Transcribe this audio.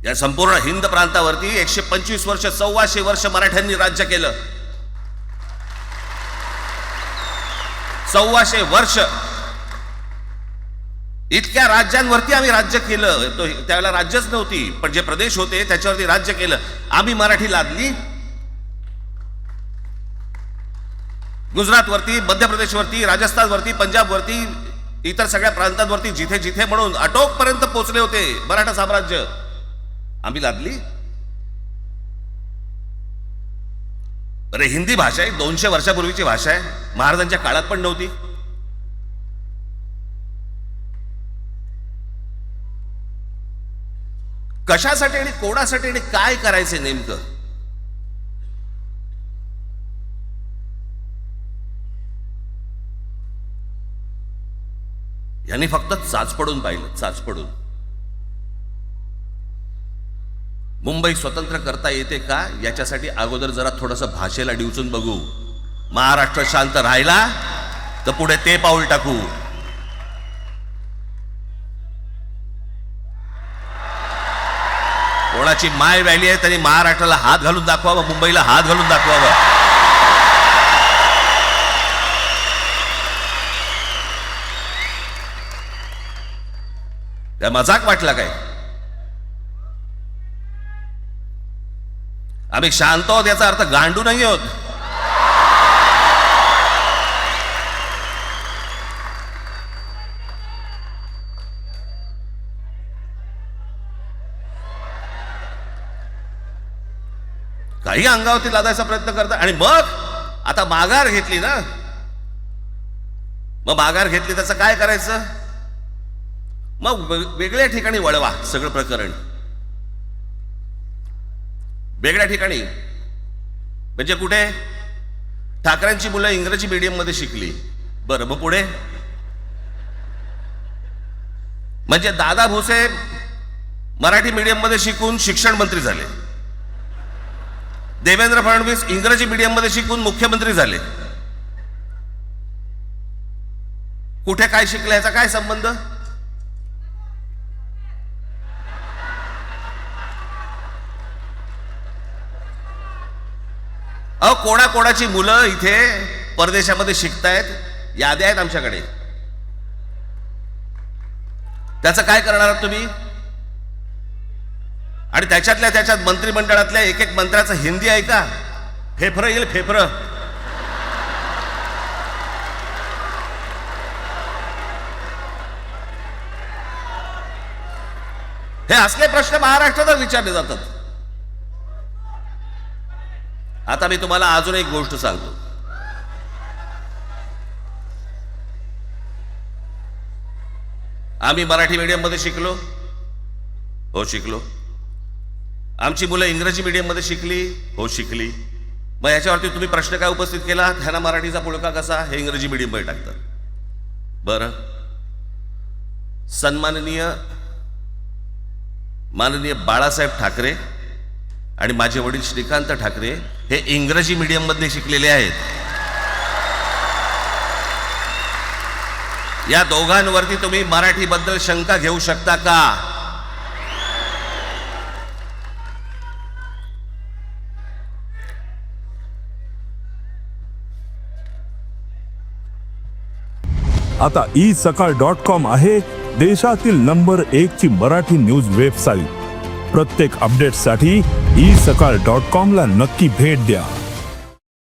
या संपूर्ण हिंद प्रांतावरती 125 वर्ष 1400 वर्ष मराठ्यांनी राज्य केलं. 1400 वर्ष इतक्या राज्यांवरती आम्ही राज्य केलं. तो त्यावेळेला राज्यच नव्हती, पण जे प्रदेश होते त्याच्यावरती राज्य केलं. आम्ही मराठी लादली गुजरातवरती, मध्य प्रदेशवरती, राजस्थानवरती, पंजाबवरती, इतर सगळ्या प्रांतांवरती जिथे जिथे म्हणून अटोकपर्यंत पोहोचले होते मराठा साम्राज्य आम्ही लादली. अरे हिंदी भाषा आहे, 200 वर्षापूर्वीची भाषा आहे, महाराजांच्या काळात पण नव्हती. कशासाठी आणि कोणासाठी आणि काय करायचे नेमकं? यांनी फक्त चाचपडून पाहिलं, चाचपडून. मुंबई स्वतंत्र करता येते का याच्यासाठी अगोदर जरा थोडंसं भाषेला डिवचून बघू. महाराष्ट्र शांत राहिला तर पुढे ते पाऊल टाकू. कोणाची माय व्हॅली आहे त्यांनी महाराष्ट्राला हात घालून दाखवावं, मुंबईला हात घालून दाखवावं. त्या मजाक वाटला काय? आम्ही शांत आहोत याचा अर्थ गांडू नाही आहोत. काही अंगावरती लादायचा प्रयत्न करता आणि मग आता माघार घेतली ना, मग माघार घेतली त्याचं काय करायचं? मग वेगळ्या ठिकाणी वळवा सगळं प्रकरण. वेगळ्या ठिकाणी म्हणजे कुठे? ठाकरेंची मुलं इंग्रजी मीडियम मध्ये शिकली, बरं, मग पुढे? म्हणजे दादा भुसे मराठी मीडियम मध्ये शिकून शिक्षण मंत्री झाले, देवेंद्र फडणवीस इंग्रजी मीडियम मध्ये शिकून मुख्यमंत्री झाले. कुठे काय शिकले याचा काय संबंध? कोणाकोणाची मुलं इथे परदेशामध्ये शिकतायत, याद्या आहेत आमच्याकडे. त्याचं काय करणार आहात तुम्ही? आणि त्याच्यातल्या त्याच्यात मंत्रिमंडळातल्या एक एक मंत्र्याचं हिंदी आहे का? फेफरं येईल, फेफरं. हे असले प्रश्न महाराष्ट्रातच विचारले जातात. आता मी तुम्हाला अजून एक गोष्ट सांगतो. आम्ही मराठी मीडियम मध्ये शिकलो, हो शिकलो. आमची मुलं इंग्रजी मीडियम मध्ये शिकली, हो शिकली. मग याच्यावरती तुम्ही प्रश्न काय उपस्थित केला? ह्यांना मराठीचा पुळका कसा? हे इंग्रजी मीडियम मध्ये टाकतात. बरं, सन्माननीय माननीय बाळासाहेब ठाकरे आणि माझे वडील श्रीकांत ठाकरे हे इंग्रजी मीडियम मध्ये शिकलेले आहेत. या दोघांवरती तुम्ही मराठी बद्दल शंका घेऊ शकता का? आता isakal.com आहे देशातील नंबर 1 ची मराठी न्यूज वेबसाईट. प्रत्येक अपडेटसाठी isakal.com ला नक्की भेट द्या.